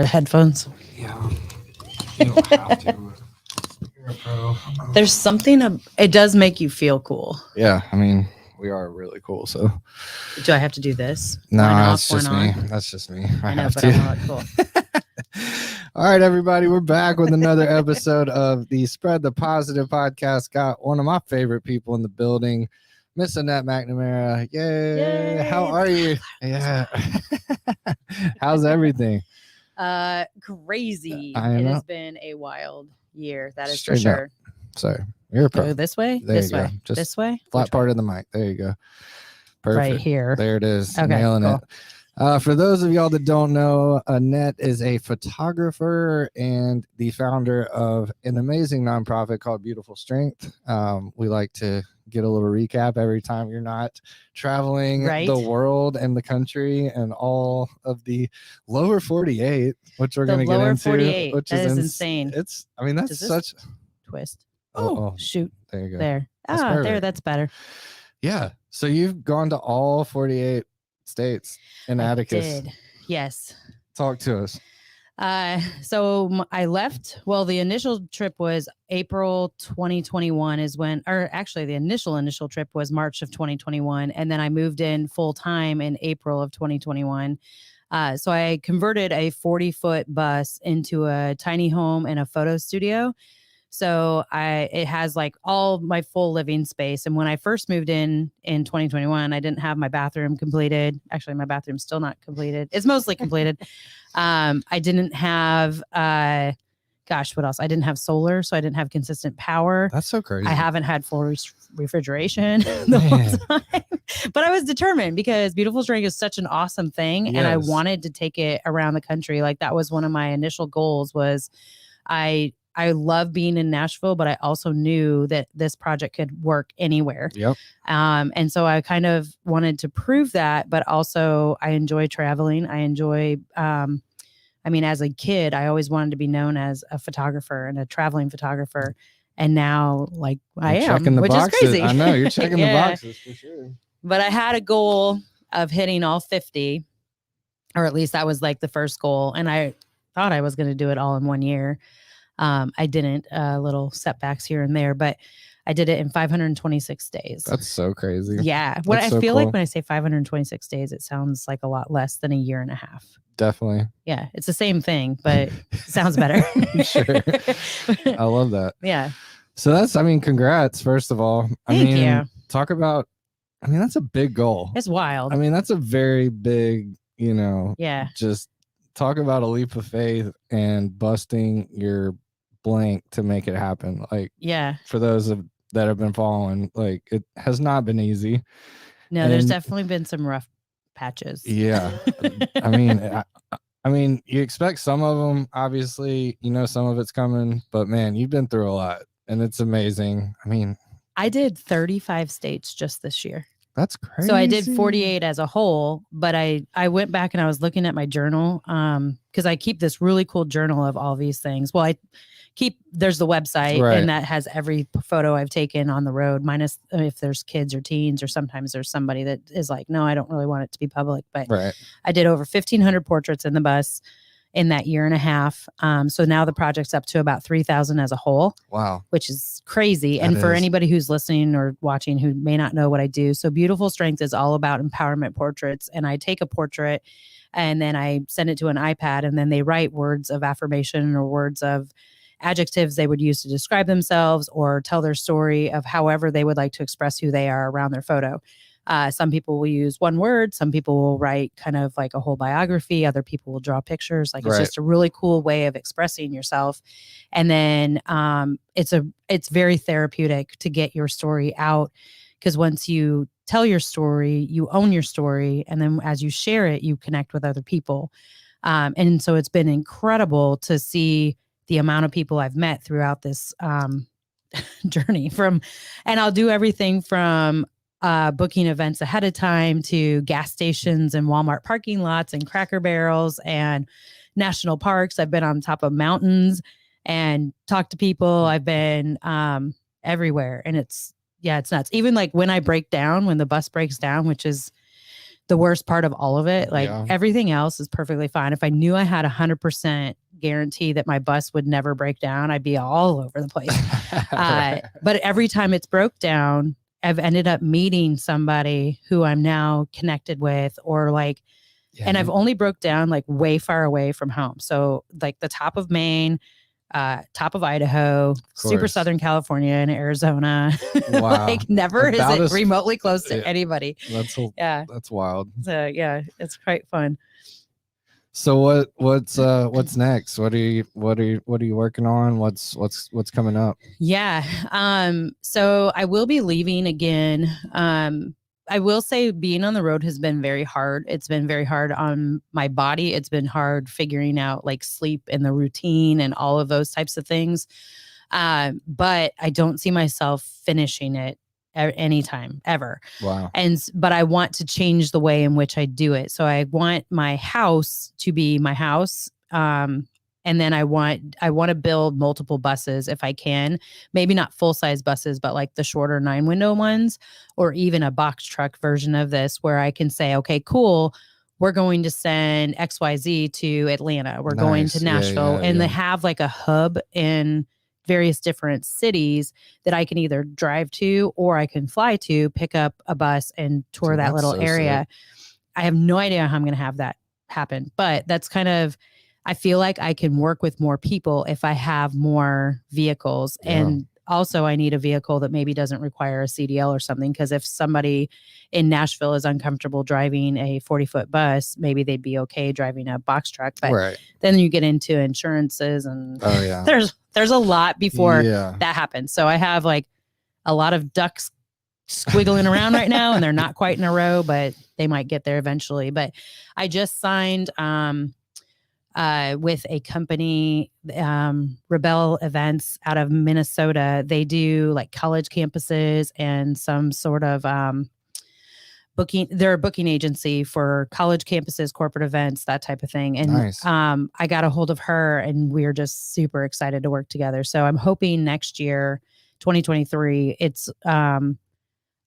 Headphones. Yeah. You don't have to. You're a pro. There's something, it does make you feel cool. Yeah, I mean, we are really cool, so. Do I have to do this? No, One off, that's just one me. on? That's just me. I know, have but to. I want to look cool. All right, everybody, we're back with another episode of the Spread the Positive podcast. Got one of my favorite people in the building, Miss Annette McNamara. Yay. How are you? Yeah. How's everything? Crazy. I It know. has been a wild year. That is Straight for up. sure. Sorry, you're a pro. Go this way? There This you go. way? Just this way? Flat Which part way? of the mic. There you go. Perfect. Right here. There it is. Okay, Nailing cool. it. For those of y'all that don't know, Annette is a photographer and the founder of an amazing nonprofit called Beautiful Strength. We like to get a little recap every time you're not traveling Right. the world and the country and all of the lower 48, which we're going to get lower into. 48. Which That is ins- insane. It's, I mean, that's Does this such. twist. Oh, Shoot. there you go. There. That's There. perfect. That's better. Yeah. So you've gone to all 48 states in Atticus. Did. Yes. Talk to us. I left. Well, the initial trip was April 2021 is when, or actually the initial trip was March of 2021. And then I moved in full time in April of 2021. So I converted a 40-foot bus into a tiny home and a photo studio. So it has like all my full living space. And when I first moved in 2021, I didn't have my bathroom completed. Actually, my bathroom's still not completed. It's mostly completed. I didn't have, what else? I didn't have solar, so I didn't have consistent power. That's so crazy. I haven't had full refrigeration the whole time. But I was determined because Beautiful Strength is such an awesome thing. And I Yes. wanted to take it around the country. Like that was one of my initial goals was I love being in Nashville, but I also knew that this project could work anywhere. Yep. And so I kind of wanted to prove that, but also I enjoy traveling. I enjoy, as a kid, I always wanted to be known as a photographer and a traveling photographer. And now, like, I am, checking the which boxes. is crazy. I know, you're checking Yeah. the boxes for sure. But I had a goal of hitting all 50, or at least that was like the first goal. And I thought I was going to do it all in 1 year. I didn't, little setbacks here and there, but I did it in 526 days. That's so crazy. Yeah. What That's I so feel cool. like when I say 526 days, it sounds like a lot less than a year and a half. Definitely. Yeah. It's the same thing, but it sounds better. Sure. I love that. Yeah. So congrats, first of all. Thank you. Talk about, that's a big goal. It's wild. That's a very big, Yeah. just talk about a leap of faith and busting your blank to make it happen. Like, Yeah. for those that have been following, like, it has not been easy. No, there's And- definitely been some rough patches. Yeah. You expect some of them, obviously, some of it's coming, but man, you've been through a lot and it's amazing. I did 35 states just this year. That's crazy. So I did 48 as a whole, but I went back and I was looking at my journal because I keep this really cool journal of all these things. Well, there's the website Right. and that has every photo I've taken on the road, minus if there's kids or teens, or sometimes there's somebody that is like, no, I don't really want it to be public. But Right. I did over 1,500 portraits in the bus in that year and a half. So now the project's up to about 3,000 as a whole. Wow. Which is crazy. That And for is. anybody who's listening or watching who may not know what I do, so Beautiful Strength is all about empowerment portraits. And I take a portrait and then I send it to an iPad, and then they write words of affirmation or words of adjectives they would use to describe themselves or tell their story of however they would like to express who they are around their photo. Some people will use one word. Some people will write kind of like a whole biography. Other people will draw pictures. Like, it's Right. just a really cool way of expressing yourself. And then it's very therapeutic to get your story out, because once you tell your story, you own your story. And then as you share it, you connect with other people. And so it's been incredible to see the amount of people I've met throughout this journey and I'll do everything from booking events ahead of time to gas stations and Walmart parking lots and Cracker Barrels and national parks. I've been on top of mountains and talked to people. I've been everywhere, and it's nuts. Even like when I break down, when the bus breaks down, which is the worst part of all of it. Like Yeah. everything else is perfectly fine. If I knew I had 100% guarantee that my bus would never break down, I'd be all over the place. Right. But every time it's broke down, I've ended up meeting somebody who I'm now connected with, or like, Yeah, and I've only broke down like way far away from home. So like the top of Maine, top of Idaho, super course. Southern California and Arizona. Wow. Like never is About it as- remotely close to yeah. anybody. Yeah. That's wild. So yeah, it's quite fun. So what's next? What are you working on? What's coming up? Yeah. So I will be leaving again. I will say being on the road has been very hard. It's been very hard on my body. It's been hard figuring out like sleep and the routine and all of those types of things. But I don't see myself finishing it anytime ever. Wow. But I want to change the way in which I do it. So I want my house to be my house. And then I want to build multiple buses if I can, maybe not full size buses, but like the shorter 9-window ones, or even a box truck version of this where I can say, okay, cool. We're going to send XYZ to Atlanta. We're going to Nashville, and they have like a hub in various different cities that I can either drive to or I can fly to, pick up a bus and tour that little area. I have no idea how I'm going to have that happen, but that's kind of, I feel like I can work with more people if I have more vehicles. Yeah. And also I need a vehicle that maybe doesn't require a CDL or something. Because if somebody in Nashville is uncomfortable driving a 40-foot bus, maybe they'd be okay driving a box truck. But then you get into insurances and there's a lot before that happens. So I have like a lot of ducks squiggling around right now, and they're not quite in a row, but they might get there eventually. But I just signed with a company, Rebel Events out of Minnesota. They do like college campuses and some sort of booking. They're a booking agency for college campuses, corporate events, that type of thing. And I got a hold of her, and we're just super excited to work together. So I'm hoping next year, 2023, it's a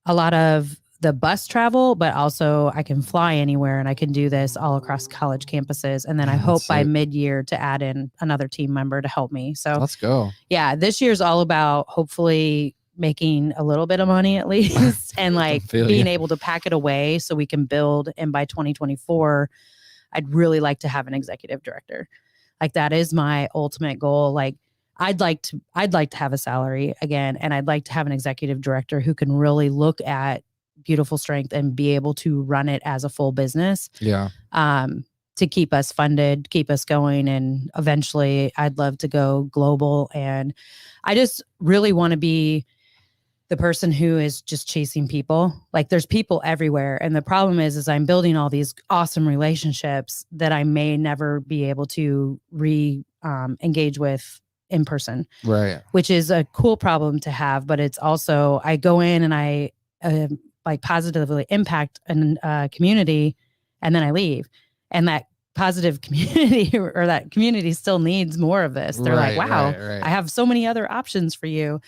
lot of the bus travel, but also I can fly anywhere, and I can do this all across college campuses. And then I hope by mid-year to add in another team member to help me. So let's go. Yeah, this year's all about hopefully making a little bit of money at least, and like being able to pack it away so we can build. And by 2024, I'd really like to have an executive director. Like that is my ultimate goal. Like I'd like to have a salary again, and I'd like to have an executive director who can really look at Beautiful Strength and be able to run it as a full business. Yeah. To keep us funded, keep us going. And eventually I'd love to go global. And I just really want to be the person who is just chasing people. Like there's people everywhere. And the problem is I'm building all these awesome relationships that I may never be able to engage with in person. Right. Which is a cool problem to have. But it's also, I go in and I, like positively impact a community, and then I leave, and that positive community or that community still needs more of this. They're like, wow, I have so many other options for you.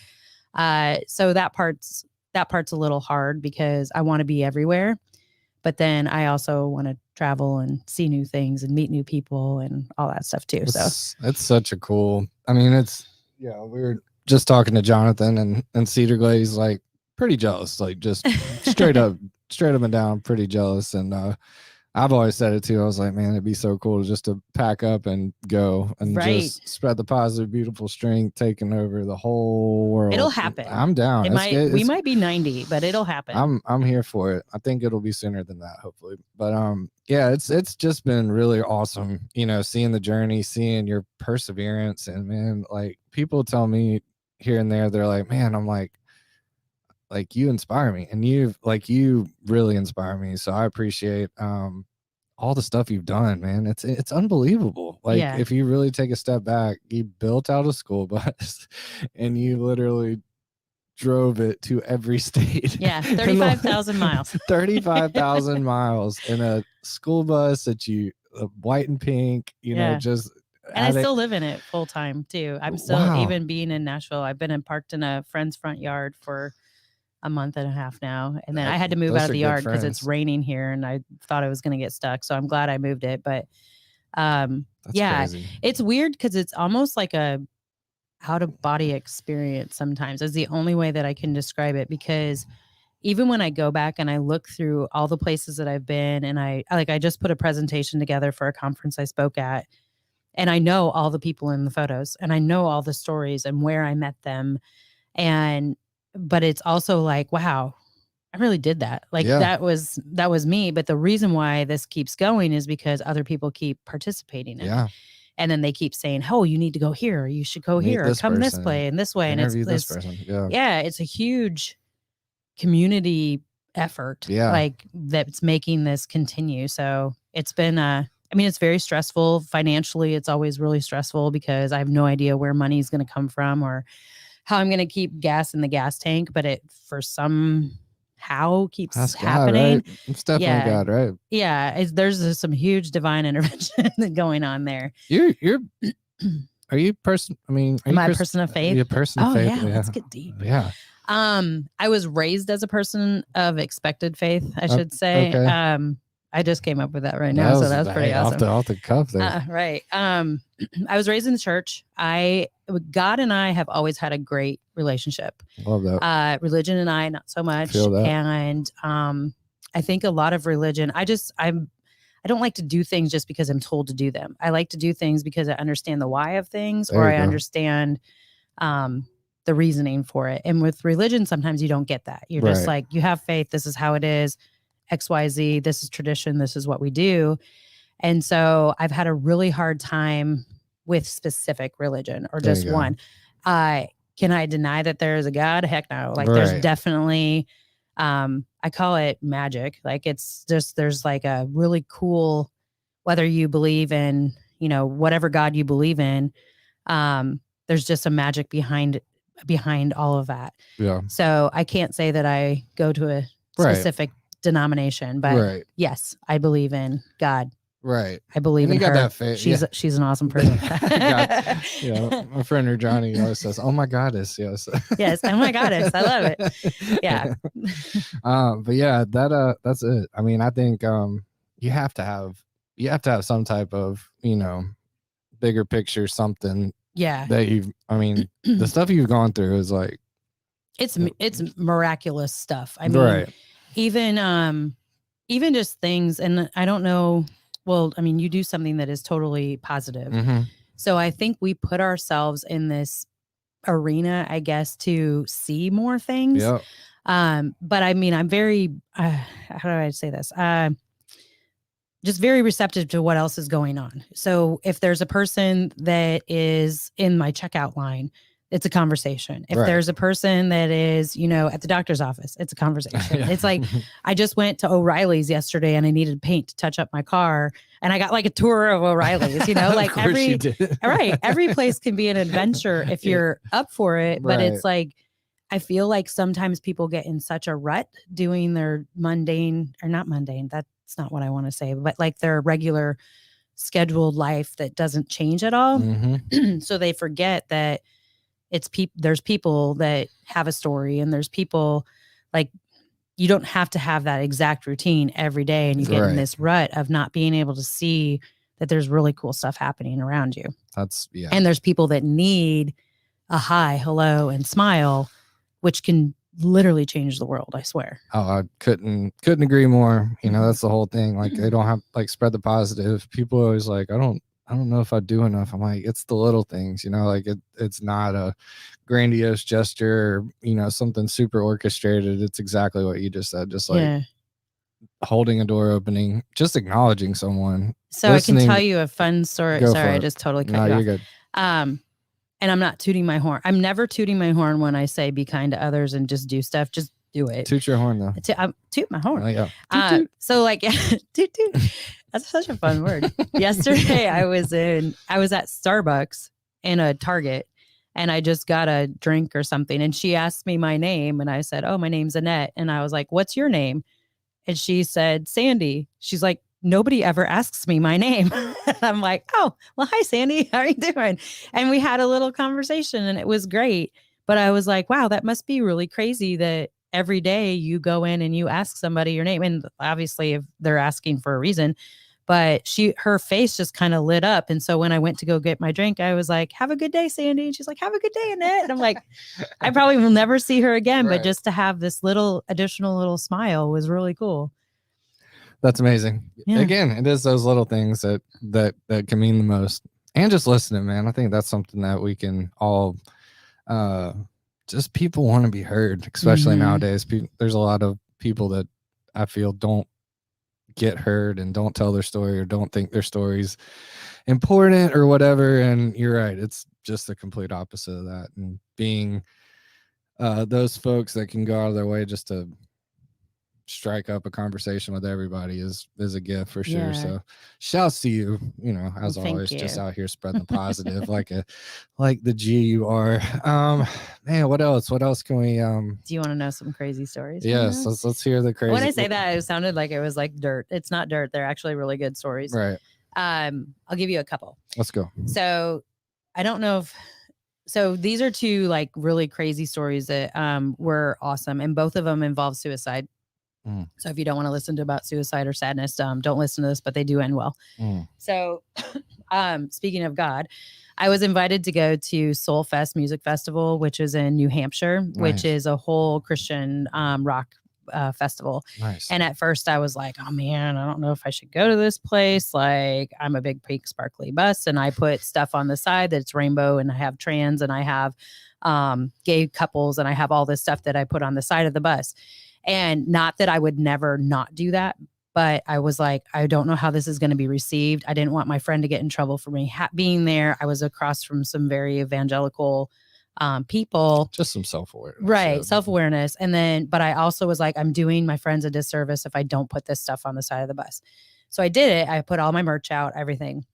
So that part's a little hard because I want to be everywhere, but then I also want to travel and see new things and meet new people and all that stuff too. So it's such a cool, I mean, we were just talking to Jonathan and Cedar Glaze, like, pretty jealous, like just straight up and down, pretty jealous. And I've always said it too. I was like, man, it'd be so cool just to pack up and go and just spread the positive, beautiful strength, taking over the whole world. It'll happen. I'm down. We might be 90, but it'll happen. I'm here for it. I think it'll be sooner than that, hopefully. But yeah, it's just been really awesome, seeing the journey, seeing your perseverance. And man, like people tell me here and there, they're like, man, I'm like you inspire me, and you really inspire me. So I appreciate all the stuff you've done, man. It's unbelievable. Like if you really take a step back, you built out a school bus and you literally drove it to every state. Yeah, 35,000 miles. 35,000 miles in a school bus that white and pink, just. And I still live in it full time too. I'm still, even being in Nashville, I've been parked in a friend's front yard for a month and a half now. And then I had to move out of the yard because it's raining here and I thought I was going to get stuck. So I'm glad I moved it. But crazy. It's weird because it's almost like a out of body experience sometimes is the only way that I can describe it, because even when I go back and I look through all the places that I've been, and I just put a presentation together for a conference I spoke at, and I know all the people in the photos and I know all the stories and where I met them. But it's also like, wow, I really did that. Like that was me. But the reason why this keeps going is because other people keep participating in it. And then they keep saying, oh, you need to go here. You should go here. Or come this way and this way. And it's this person. It's a huge community effort. Like that's making this continue. So it's been, it's very stressful financially. It's always really stressful because I have no idea where money is going to come from or how I'm going to keep gas in the gas tank. But it, for somehow, keeps happening. God, right? It's definitely God, right? Yeah, there's some huge divine intervention going on there. Are you person? I mean, am I a person of faith? Are you a person of faith? Yeah, let's get deep. Yeah. I was raised as a person of expected faith, I should say. Okay. I just came up with that right now, so that's pretty awesome. Off the cuff there. Right. I was raised in the church. God and I have always had a great relationship. Love that. Religion and I, not so much. Feel that. And I think a lot of religion, I don't like to do things just because I'm told to do them. I like to do things because I understand the why of things, or I understand the reasoning for it. And with religion, sometimes you don't get that. You're just like, you have faith. This is how it is. XYZ. This is tradition. This is what we do. And so I've had a really hard time with specific religion or just one. Can I deny that there is a God? Heck no. Like there's definitely, I call it magic. Like it's just, there's like a really cool, whether you believe in, whatever God you believe in, there's just a magic behind all of that. Yeah. So I can't say that I go to a specific denomination, but yes, I believe in God. Right. I believe in her. That faith. She's an awesome person. My friend Johnny always says, "Oh my goddess." Yes. Yes. Oh my goddess. I love it. Yeah. But yeah, that's it. I mean, I think you have to have some type of, bigger picture, something. Yeah. That the stuff you've gone through is like it's miraculous stuff. I mean, even just things, and I don't know. Well, I mean, you do something that is totally positive. Mm-hmm. So I think we put ourselves in this arena, I guess, to see more things. Yep. But I mean, I'm very, how do I say this? Just very receptive to what else is going on. So if there's a person that is in my checkout line, it's a conversation. If there's a person that is, at the doctor's office, it's a conversation. It's like, I just went to O'Reilly's yesterday and I needed paint to touch up my car. And I got like a tour of O'Reilly's, like every place can be an adventure if you're up for it. But it's like, I feel like sometimes people get in such a rut doing their mundane, or not mundane, that's not what I want to say, but like their regular scheduled life that doesn't change at all. Mm-hmm. So they forget that there's people that have a story, and there's people like, you don't have to have that exact routine every day. And you get in this rut of not being able to see that there's really cool stuff happening around you. And there's people that need a hi, hello, and smile, which can literally change the world. I swear. Oh, I couldn't agree more. That's the whole thing. Like they don't have spread the positive. People are always like, I don't know if I do enough. I'm like, it's the little things, like it's not a grandiose gesture, something super orchestrated. It's exactly what you just said. Just like holding a door opening, just acknowledging someone. So listening. I can tell you a fun story. Sorry, I just totally cut you off. You're good. And I'm not tooting my horn. I'm never tooting my horn when I say be kind to others and just do stuff. Just do it. Toot your horn though. Toot my horn. Oh, yeah. Toot. So like, toot toot. That's such a fun word. Yesterday I was at Starbucks in a Target, and I just got a drink or something. And she asked me my name, and I said, "Oh, my name's Annette." And I was like, "What's your name?" And she said, "Sandy." She's like, "Nobody ever asks me my name." I'm like, "Oh, well, hi, Sandy. How are you doing?" And we had a little conversation, and it was great. But I was like, wow, that must be really crazy that every day you go in and you ask somebody your name. And obviously if they're asking for a reason, but her face just kind of lit up. And so when I went to go get my drink, I was like, have a good day, Sandy. And she's like, have a good day, Annette. And I'm like, I probably will never see her again, but just to have this little additional little smile was really cool. That's amazing. Yeah. Again, it is those little things that can mean the most. And just listening, man. I think that's something that we can all, just people want to be heard, especially nowadays. There's a lot of people that I feel don't get heard and don't tell their story or don't think their story's important or whatever. And you're right. It's just the complete opposite of that. And being those folks that can go out of their way just to strike up a conversation with everybody is a gift for sure. So shouts to you, as always, just out here spreading the positive like the G you are. Man, what else can we do you want to know some crazy stories? Yes, let's hear the crazy. When I say that, it sounded like it was like dirt. It's not dirt. They're actually really good stories. Right. I'll give you a couple. Let's go. So I don't know so these are two like really crazy stories that were awesome, and both of them involve suicide. So if you don't want to listen to about suicide or sadness, don't listen to this, but they do end well. So speaking of God, I was invited to go to Soul Fest Music Festival, which is in New Hampshire, which is a whole Christian rock festival. Nice. And at first I was like, oh man, I don't know if I should go to this place. Like, I'm a big pink sparkly bus, and I put stuff on the side that's rainbow, and I have trans, and I have gay couples, and I have all this stuff that I put on the side of the bus. And not that I would never not do that, but I was like, I don't know how this is going to be received. I didn't want my friend to get in trouble for me being there. I was across from some very evangelical people. Just some self-awareness. Right. Self-awareness. And then, but I also was like, I'm doing my friends a disservice if I don't put this stuff on the side of the bus. So I did it. I put all my merch out, everything.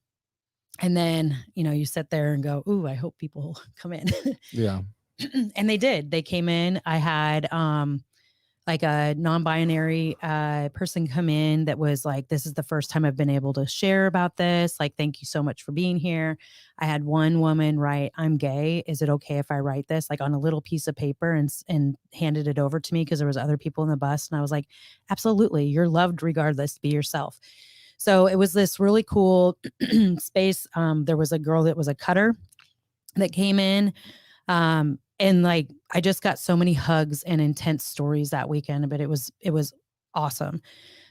And then, you sit there and go, ooh, I hope people come in. Yeah. And they did. They came in. I had, like a non-binary person come in that was like, this is the first time I've been able to share about this. Like, thank you so much for being here. I had one woman write, I'm gay. Is it okay if I write this like on a little piece of paper and handed it over to me? Because there was other people in the bus. And I was like, absolutely. You're loved regardless. Be yourself. So it was this really cool space. There was a girl that was a cutter that came in. And like, I just got so many hugs and intense stories that weekend, but it was awesome.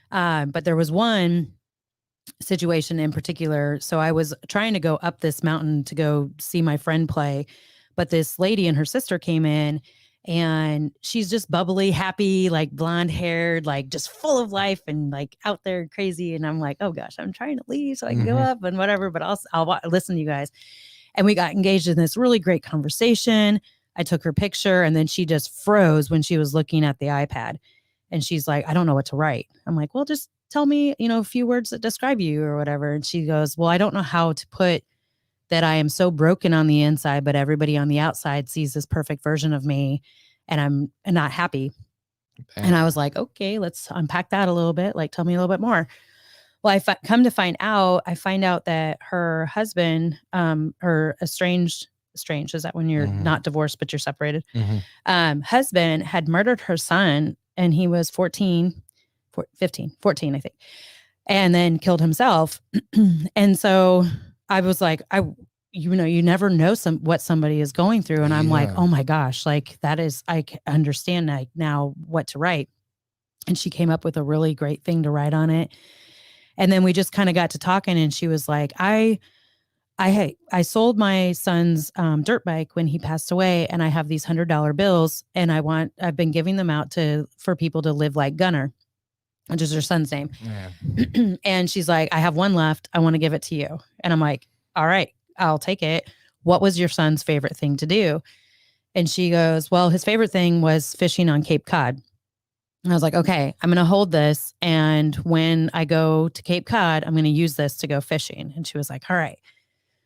But there was one situation in particular. So I was trying to go up this mountain to go see my friend play, but this lady and her sister came in, and she's just bubbly, happy, like blonde haired, like just full of life and like out there crazy. And I'm like, oh gosh, I'm trying to leave so I can go up and whatever, but I'll listen to you guys. And we got engaged in this really great conversation. I took her picture, and then she just froze when she was looking at the iPad. And she's like, I don't know what to write. I'm like, well, just tell me, a few words that describe you or whatever. And she goes, well, I don't know how to put that I am so broken on the inside, but everybody on the outside sees this perfect version of me, and I'm not happy. And I was like, okay, let's unpack that a little bit. Like, tell me a little bit more. Well, I come to find out, that her husband, her estranged, is that when you're not divorced, but you're separated? Husband had murdered her son, and he was 14, I think, and then killed himself. And so I was like, you never know what somebody is going through. And I'm like, oh my gosh, like I understand now what to write. And she came up with a really great thing to write on it. And then we just kind of got to talking, and she was like, I sold my son's dirt bike when he passed away, and I have these $100 bills, and I've been giving them out for people to live like Gunner, which is her son's name. Yeah. And she's like, I have one left. I want to give it to you. And I'm like, all right, I'll take it. What was your son's favorite thing to do? And she goes, well, his favorite thing was fishing on Cape Cod. And I was like, okay, I'm going to hold this. And when I go to Cape Cod, I'm going to use this to go fishing. And she was like, all right.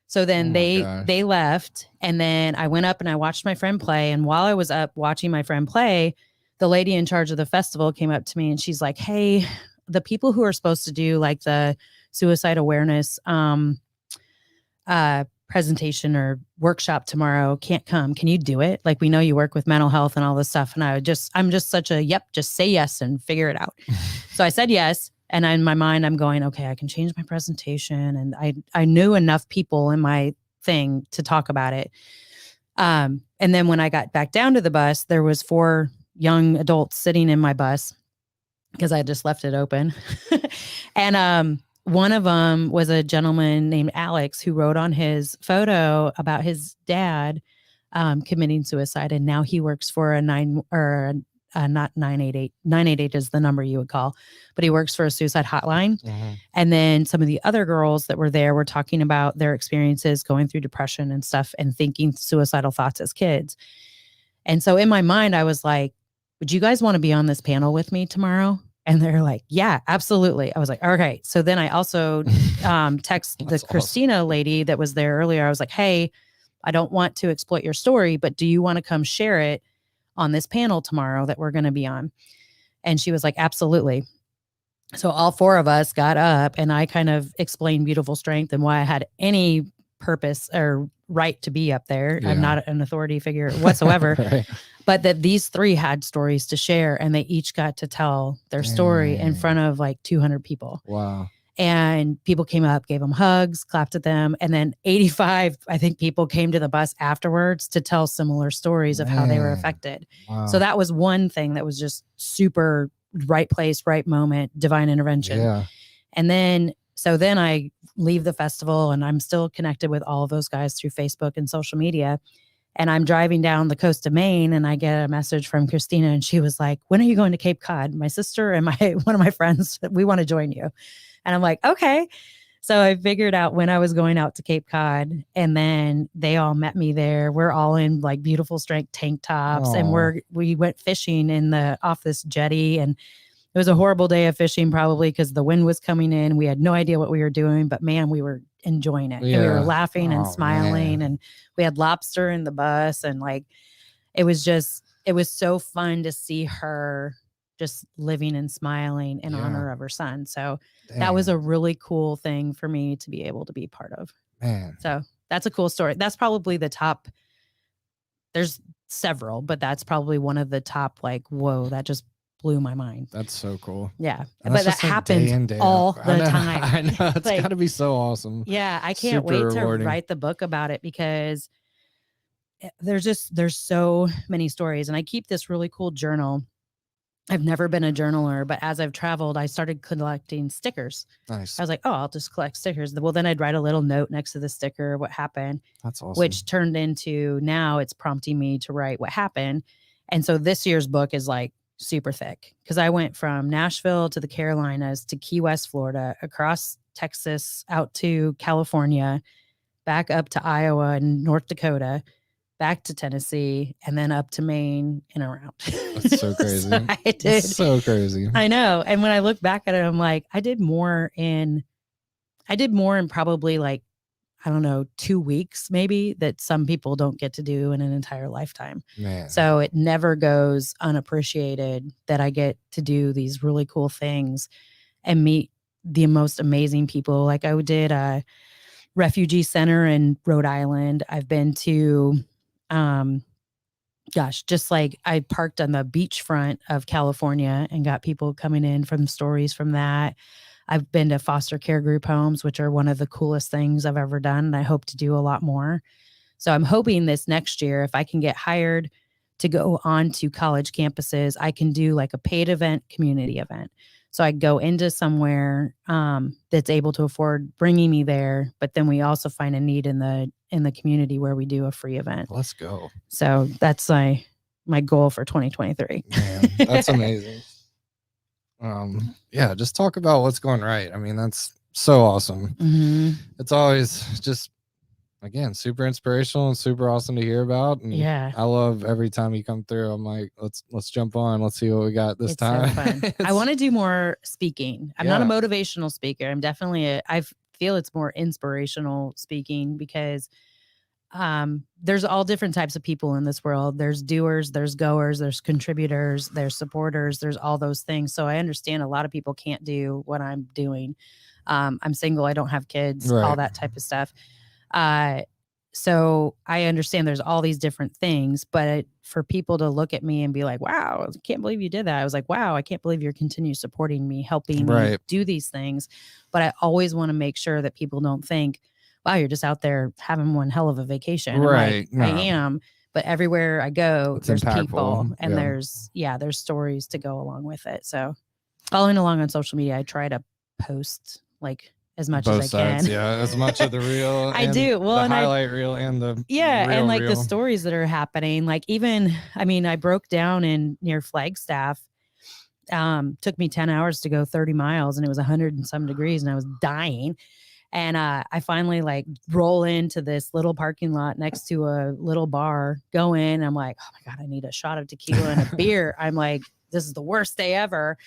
So then they left, and then I went up and I watched my friend play. And while I was up watching my friend play, the lady in charge of the festival came up to me, and she's like, hey, the people who are supposed to do like the suicide awareness presentation or workshop tomorrow, can't come. Can you do it? Like, we know you work with mental health and all this stuff. And I'm just such a, just say yes and figure it out. So I said yes. And in my mind, I'm going, okay, I can change my presentation. And I knew enough people in my thing to talk about it. And then when I got back down to the bus, there was 4 young adults sitting in my bus because I had just left it open. And one of them was a gentleman named Alex who wrote on his photo about his dad committing suicide. And now he works for not 988. 988 is the number you would call, but he works for a suicide hotline. Mm-hmm. And then some of the other girls that were there were talking about their experiences going through depression and stuff and thinking suicidal thoughts as kids. And so in my mind, I was like, would you guys want to be on this panel with me tomorrow? And they're like, yeah, absolutely. I was like, okay. So then I also text the Christina lady that was there earlier. I was like, hey, I don't want to exploit your story, but do you want to come share it on this panel tomorrow that we're going to be on? And she was like, absolutely. So all 4 of us got up and I kind of explained Beautiful Strength and why I had any purpose or right to be up there. Yeah. I'm not an authority figure whatsoever. Right. But that these 3 had stories to share and they each got to tell their story in front of like 200 people. Wow. And people came up, gave them hugs, clapped at them. And then 85, I think, people came to the bus afterwards to tell similar stories of how they were affected. Wow. So that was one thing that was just super right place, right moment, divine intervention. Yeah. And then I leave the festival and I'm still connected with all of those guys through Facebook and social media. And I'm driving down the coast of Maine and I get a message from Christina and she was like, when are you going to Cape Cod? My sister and one of my friends, we want to join you. And I'm like, okay. So I figured out when I was going out to Cape Cod and then they all met me there. We're all in like Beautiful Strength tank tops. And we went fishing off this jetty, and it was a horrible day of fishing probably because the wind was coming in. We had no idea what we were doing, but man, we were enjoying it. Yeah. And we were laughing and smiling, man. And we had lobster in the bus. And like, it was so fun to see her just living and smiling in honor of her son. So that was a really cool thing for me to be able to be part of. Man. So that's a cool story. That's probably the top. There's several, but that's probably one of the top, like, whoa, that just blew my mind. That's so cool. Yeah. But that happens all the time. I know. It's like, gotta be so awesome. Yeah. I can't wait to write the book about it because there's so many stories. And I keep this really cool journal. I've never been a journaler, but as I've traveled, I started collecting stickers. Nice. I was like, oh, I'll just collect stickers. Well, then I'd write a little note next to the sticker, what happened. That's awesome. Which turned into, now it's prompting me to write what happened. And so this year's book is like super thick because I went from Nashville to the Carolinas to Key West, Florida, across Texas, out to California, back up to Iowa and North Dakota, back to Tennessee, and then up to Maine and around. That's so crazy. So I did. That's so crazy. I know. And when I look back at it, I'm like, I did more in probably like, I don't know, 2 weeks maybe, that some people don't get to do in an entire lifetime. Man. So it never goes unappreciated that I get to do these really cool things and meet the most amazing people. Like I did a refugee center in Rhode Island. I've been to, just like I parked on the beachfront of California and got people coming in from stories from that. I've been to foster care group homes, which are one of the coolest things I've ever done. And I hope to do a lot more. So I'm hoping this next year, if I can get hired to go on to college campuses, I can do like a paid event, community event. So I go into somewhere that's able to afford bringing me there, but then we also find a need in the community where we do a free event. Let's go. So that's my goal for 2023. Man, that's amazing. Yeah, just talk about what's going right. I mean, that's so awesome. Mm-hmm. It's always just, again, super inspirational and super awesome to hear about. And yeah, I love every time you come through. I'm like, let's jump on. Let's see what we got this time. So fun. I want to do more speaking. I'm not a motivational speaker. I'm definitely I feel it's more inspirational speaking because there's all different types of people in this world. There's doers, there's goers, there's contributors, there's supporters, there's all those things. So I understand a lot of people can't do what I'm doing. I'm single. I don't have kids, all that type of stuff. so I understand there's all these different things, but for people to look at me and be like, wow, I can't believe you did that. I was like, wow, I can't believe you're continue supporting me, helping me do these things. But I always want to make sure that people don't think, wow, you're just out there having one hell of a vacation. Right. Like, I am. But everywhere I go, there's impactful. People and there's stories to go along with it. So following along on social media, I try to post like as much both as I can. Sides, as much of the reel. I do. Well, the and highlight reel and the and like reel. the stories that are happening. Like even, I mean, I broke down in near Flagstaff. Took me 10 hours to go 30 miles and it was 100 and some degrees and I was dying. And I finally like roll into this little parking lot next to a little bar, go in. I'm like, oh my God, I need a shot of tequila and a beer. I'm like, this is the worst day ever.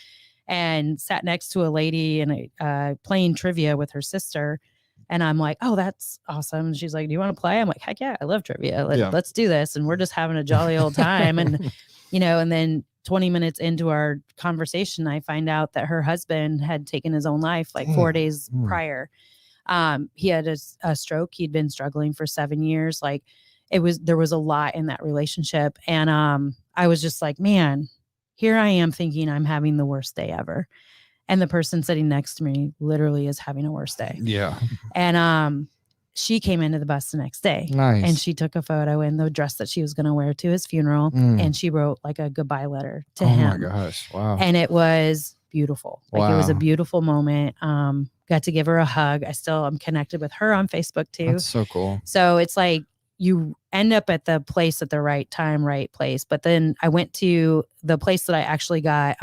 And sat next to a lady and playing trivia with her sister. And I'm like, oh, that's awesome. And she's like, do you want to play? I'm like, heck yeah, I love trivia. Let's do this. And we're just having a jolly old time. And, and then 20 minutes into our conversation, I find out that her husband had taken his own life like 4 days prior. He had a stroke. He'd been struggling for 7 years. Like there was a lot in that relationship. And I was just like, man, here I am thinking I'm having the worst day ever. And the person sitting next to me literally is having a worse day. Yeah. And she came into the bus the next day. Nice. And she took a photo in the dress that she was going to wear to his funeral. And she wrote like a goodbye letter to him. Oh my gosh. Wow. And it was beautiful. Like it was a beautiful moment. Got to give her a hug. I'm connected with her on Facebook too. That's so cool. So it's like you end up at the place at the right time, right place. But then I went to the place that I actually got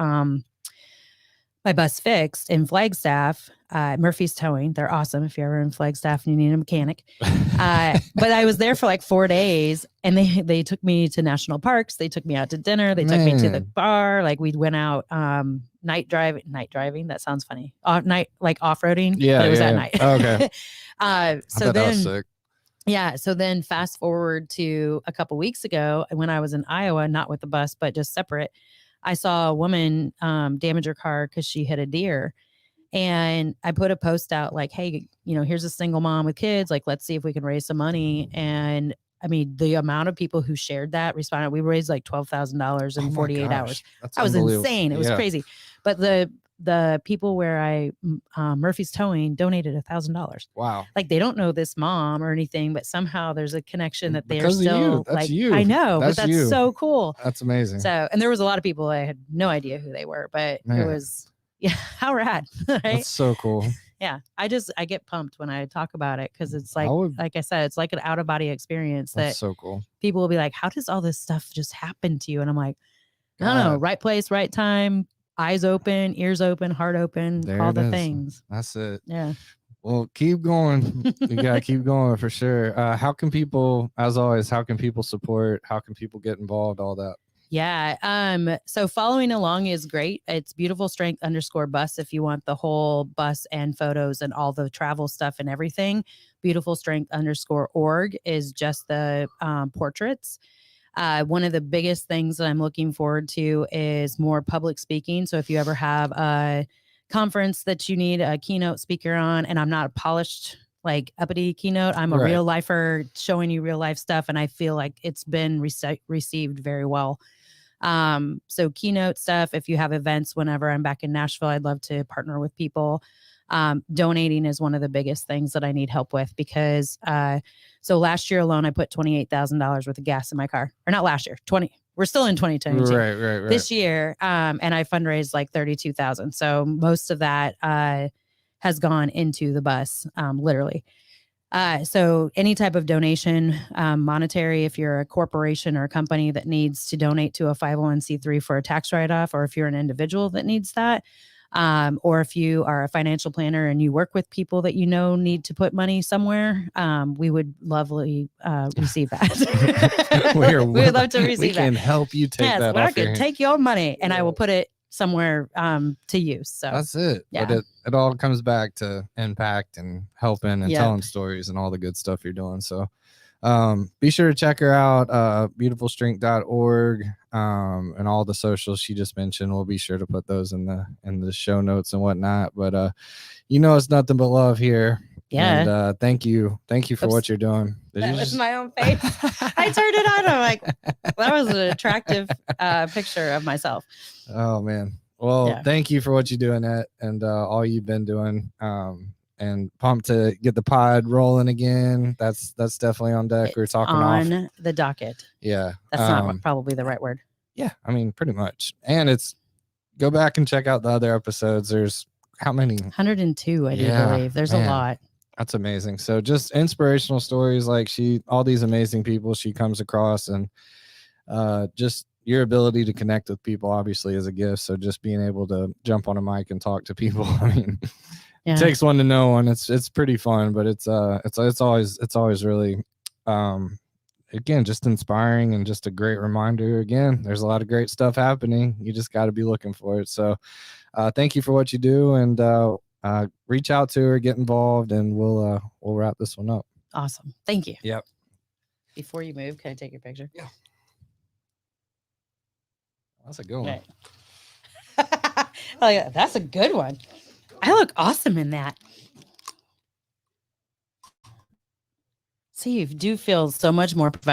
my bus fixed in Flagstaff, Murphy's Towing. They're awesome if you're ever in Flagstaff and you need a mechanic. But I was there for like 4 days and they took me to national parks. They took me out to dinner. They took me to the bar. Like we went out night driving. That sounds funny. Night, like off-roading. Yeah. But it was at night. Okay. So that was sick. Yeah. So then fast forward to a couple weeks ago when I was in Iowa, not with the bus, but just separate. I saw a woman damage her car because she hit a deer. And I put a post out like, hey, here's a single mom with kids. Like, let's see if we can raise some money. And I mean, the amount of people who shared that responded, we raised like $12,000 in 48 hours. That was insane. It was crazy. But the people where Murphy's Towing donated $1,000. Wow. Like they don't know this mom or anything, but somehow there's a connection that they're because still that's like, you. I know, but that's so cool. That's amazing. So, and there was a lot of people I had no idea who they were, but it was, how rad. Right? That's so cool. Yeah. I get pumped when I talk about it. Cause it's like, like I said, it's like an out of body experience that's so cool. People will be like, how does all this stuff just happen to you? And I'm like, I don't know, right place, right time. Eyes open, ears open, heart open, all the things. That's it. Yeah. Well, keep going. You got to keep going for sure. How can people, as always, how can people support? How can people get involved? All that. Yeah. So following along is great. It's Beautiful Strength _bus. If you want the whole bus and photos and all the travel stuff and everything, Beautiful Strength _org is just the portraits. One of the biggest things that I'm looking forward to is more public speaking. So if you ever have a conference that you need a keynote speaker on, and I'm not a polished, like uppity keynote, I'm a real lifer showing you real life stuff. And I feel like it's been received very well. So keynote stuff, if you have events, whenever I'm back in Nashville, I'd love to partner with people. Donating is one of the biggest things that I need help with because, so last year alone, I put $28,000 worth of gas in my car, or not last year, we're still in 2022 right. This year. And I fundraised like 32,000. So most of that, has gone into the bus, literally. So any type of donation, monetary, if you're a corporation or a company that needs to donate to a 501c3 for a tax write-off, or if you're an individual that needs that, or if you are a financial planner and you work with people that need to put money somewhere, we would lovely receive that. We would love to receive that. We can help you take that off. I can take your money and I will put it somewhere to use. So that's it. Yeah. But it all comes back to impact and helping and telling stories and all the good stuff you're doing. So be sure to check her out, beautifulstrength.org, and all the socials she just mentioned. We'll be sure to put those in the show notes and whatnot. But it's nothing but love here. Yeah. And thank you for what you're doing. That was my own face. I turned it on. I'm like, that was an attractive picture of myself. Oh man. Well, thank you for what you do, Annette, and all you've been doing. And pumped to get the pod rolling again. That's definitely on deck. We're talking on the docket. Yeah. That's not probably the right word. Yeah. I mean, pretty much. And go back and check out the other episodes. There's how many? 102, I do believe. There's a lot. That's amazing. So just inspirational stories like all these amazing people she comes across, and just your ability to connect with people obviously is a gift. So just being able to jump on a mic and talk to people, I mean, it takes one to know one. It's pretty fun, but it's always really, again, just inspiring and just a great reminder. Again, there's a lot of great stuff happening. You just got to be looking for it. So thank you for what you do, and reach out to her, get involved, and we'll wrap this one up. Awesome. Thank you. Yep. Before you move, can I take your picture? Yeah. That's a good one. Oh, yeah, that's a good one. I look awesome in that. So you do feel so much more professional.